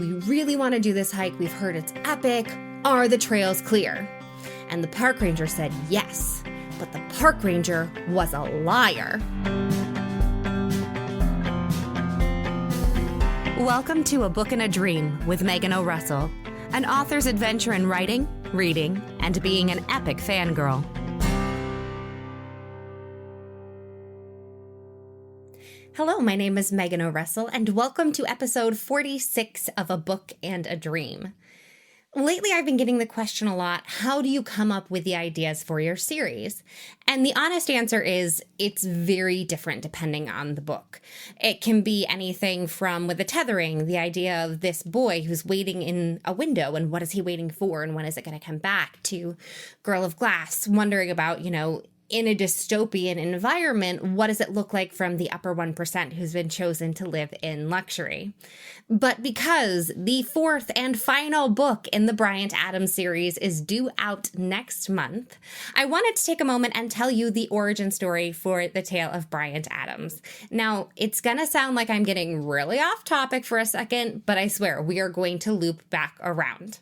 we really want to do this hike. We've heard it's epic. Are the trails clear? And the park ranger said yes, but the park ranger was a liar. Welcome to A Book and a Dream with Megan O'Russell, an author's adventure in writing, reading, and being an epic fangirl. Hello, my name is Megan O'Russell, and welcome to episode 46 of A Book and a Dream. Lately, I've been getting the question a lot, how do you come up with the ideas for your series? And the honest answer is, it's very different depending on the book. It can be anything from, with the tethering, the idea of this boy who's waiting in a window, and what is he waiting for, and when is it going to come back, to Girl of Glass, wondering about, in a dystopian environment, what does it look like from the upper 1% who's been chosen to live in luxury? But because the fourth and final book in the Bryant Adams series is due out next month, I wanted to take a moment and tell you the origin story for the tale of Bryant Adams. Now, it's going to sound like I'm getting really off topic for a second, but I swear we are going to loop back around.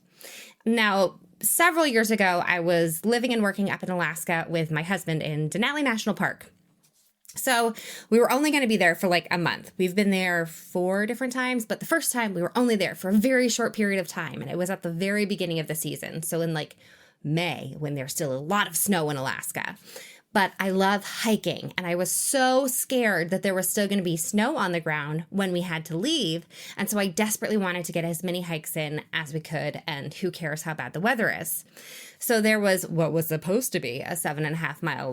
Now, several years ago, I was living and working up in Alaska with my husband in Denali National Park. So we were only going to be there for like a month. We've been there 4 different times, but the first time we were only there for a very short period of time. And it was at the very beginning of the season. So in like May, when there's still a lot of snow in Alaska. But I love hiking, and I was so scared that there was still going to be snow on the ground when we had to leave, and so I desperately wanted to get as many hikes in as we could, and who cares how bad the weather is. So there was what was supposed to be a 7.5 mile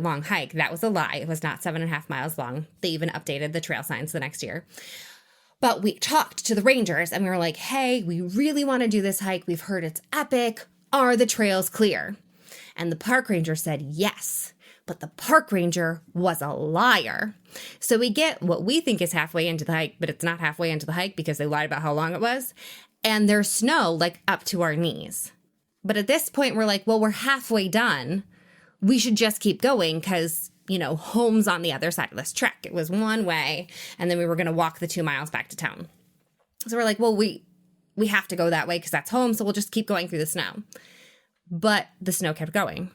long hike. That was a lie. It was not 7.5 miles long. They even updated the trail signs the next year. But we talked to the rangers, and we were like, hey, we really want to do this hike. We've heard it's epic. Are the trails clear? And the park ranger said yes, but the park ranger was a liar. So we get what we think is halfway into the hike, but it's not halfway into the hike because they lied about how long it was. And there's snow like up to our knees. But at this point, we're like, well, we're halfway done. We should just keep going because, home's on the other side of this trek. It was one way, and then we were going to walk the 2 miles back to town. So we're like, well, we have to go that way because that's home, so we'll just keep going through the snow. But the snow kept going,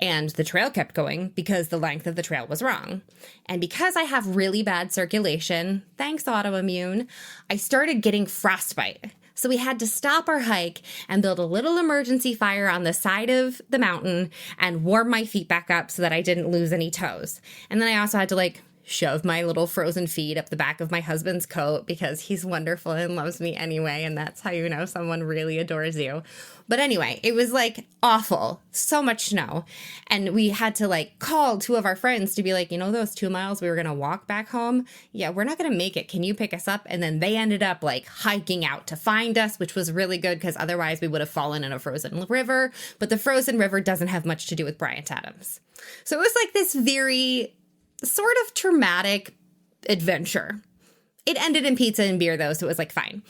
and the trail kept going because the length of the trail was wrong. And because I have really bad circulation, thanks autoimmune, I started getting frostbite. So we had to stop our hike and build a little emergency fire on the side of the mountain and warm my feet back up so that I didn't lose any toes. And then I also had to shove my little frozen feet up the back of my husband's coat because he's wonderful and loves me anyway, and that's how you know someone really adores you. But anyway, it was awful. So much snow. And we had to call 2 of our friends to be like, those 2 miles we were going to walk back home? Yeah, we're not going to make it. Can you pick us up? And then they ended up hiking out to find us, which was really good because otherwise we would have fallen in a frozen river. But the frozen river doesn't have much to do with Bryant Adams. So it was this very sort of traumatic adventure. It ended in pizza and beer, though, so it was fine.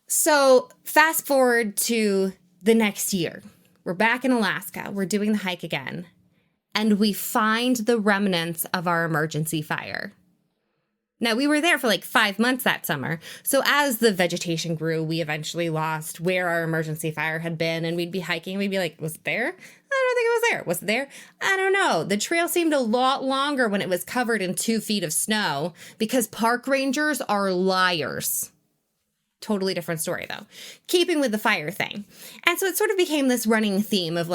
So fast forward to the next year. We're back in Alaska. We're doing the hike again. And we find the remnants of our emergency fire. Now, we were there for 5 months that summer. So as the vegetation grew, we eventually lost where our emergency fire had been. And we'd be hiking and we'd be like, was it there? I don't think it was there. Was it there? I don't know. The trail seemed a lot longer when it was covered in 2 feet of snow because park rangers are liars. Totally different story, though. Keeping with the fire thing. And so it sort of became this running theme of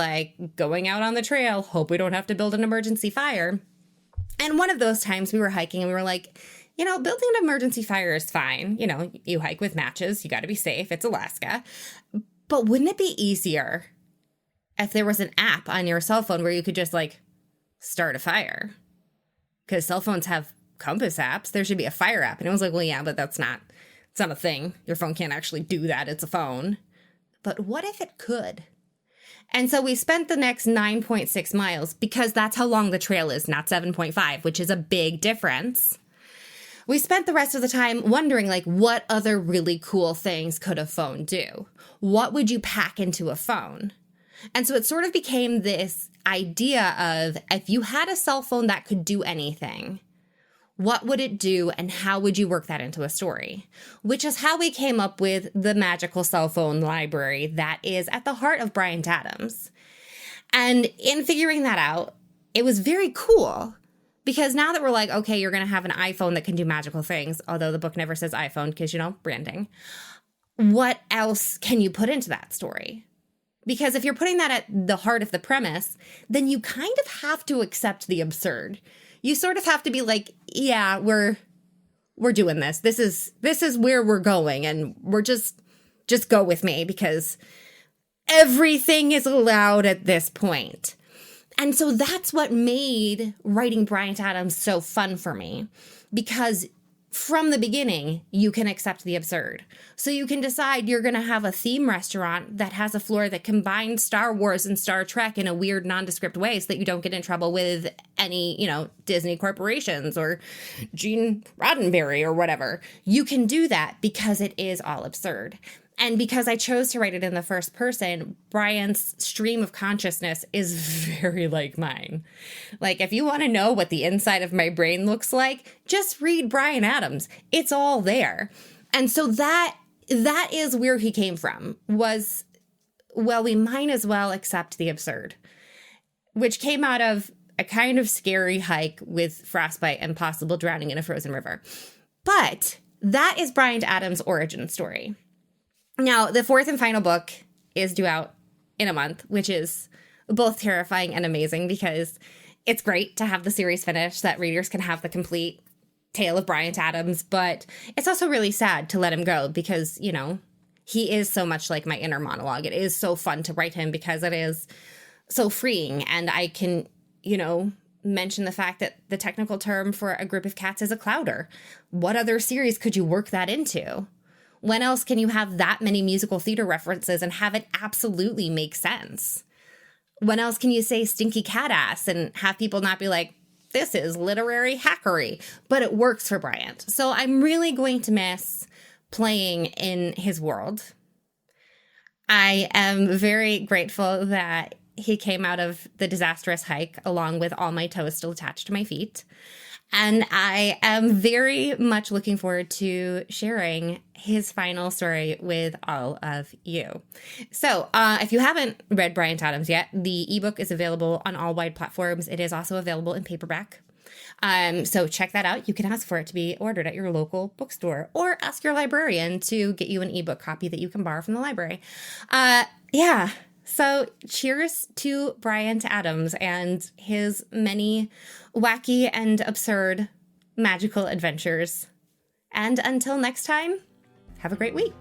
going out on the trail, hope we don't have to build an emergency fire. And one of those times we were hiking and we were like, building an emergency fire is fine. You hike with matches. You got to be safe. It's Alaska. But wouldn't it be easier if there was an app on your cell phone where you could just start a fire? Because cell phones have compass apps. There should be a fire app. And it was like, well, yeah, but it's not a thing. Your phone can't actually do that. It's a phone. But what if it could? And so we spent the next 9.6 miles because that's how long the trail is, not 7.5, which is a big difference. We spent the rest of the time wondering, what other really cool things could a phone do? What would you pack into a phone? And so it sort of became this idea of if you had a cell phone that could do anything, What would it do, and how would you work that into a story? Which is how we came up with the magical cell phone library that is at the heart of Bryant Adams. And in figuring that out, it was very cool because now that we're like, okay, you're going to have an iPhone that can do magical things, although the book never says iPhone because, branding. What else can you put into that story? Because if you're putting that at the heart of the premise, then you kind of have to accept the absurd. You sort of have to be like, yeah, we're doing this. This is where we're going, and we're just go with me because everything is allowed at this point. And so that's what made writing Bryant Adams so fun for me, because from the beginning, you can accept the absurd. So you can decide you're going to have a theme restaurant that has a floor that combines Star Wars and Star Trek in a weird nondescript way so that you don't get in trouble with any, Disney corporations or Gene Roddenberry or whatever. You can do that because it is all absurd. And because I chose to write it in the first person, Brian's stream of consciousness is very like mine. Like, if you want to know what the inside of my brain looks like, just read Bryan Adams. It's all there. And so that is where he came from, was, well, we might as well accept the absurd, which came out of a kind of scary hike with frostbite and possible drowning in a frozen river. But that is Bryan Adams' origin story. Now, the fourth and final book is due out in a month, which is both terrifying and amazing because it's great to have the series finished, that readers can have the complete tale of Bryan Adams, but it's also really sad to let him go because, he is so much like my inner monologue. It is so fun to write him because it is so freeing, and I can, mention the fact that the technical term for a group of cats is a clouder. What other series could you work that into? When else can you have that many musical theater references and have it absolutely make sense? When else can you say stinky cat ass and have people not be like, this is literary hackery, but it works for Bryant. So I'm really going to miss playing in his world. I am very grateful that he came out of the disastrous hike along with all my toes still attached to my feet. And I am very much looking forward to sharing his final story with all of you. So if you haven't read Bryan Adams yet, the ebook is available on all wide platforms. It is also available in paperback. So check that out. You can ask for it to be ordered at your local bookstore or ask your librarian to get you an ebook copy that you can borrow from the library. So cheers to Bryan Adams and his many wacky and absurd magical adventures. And until next time, have a great week.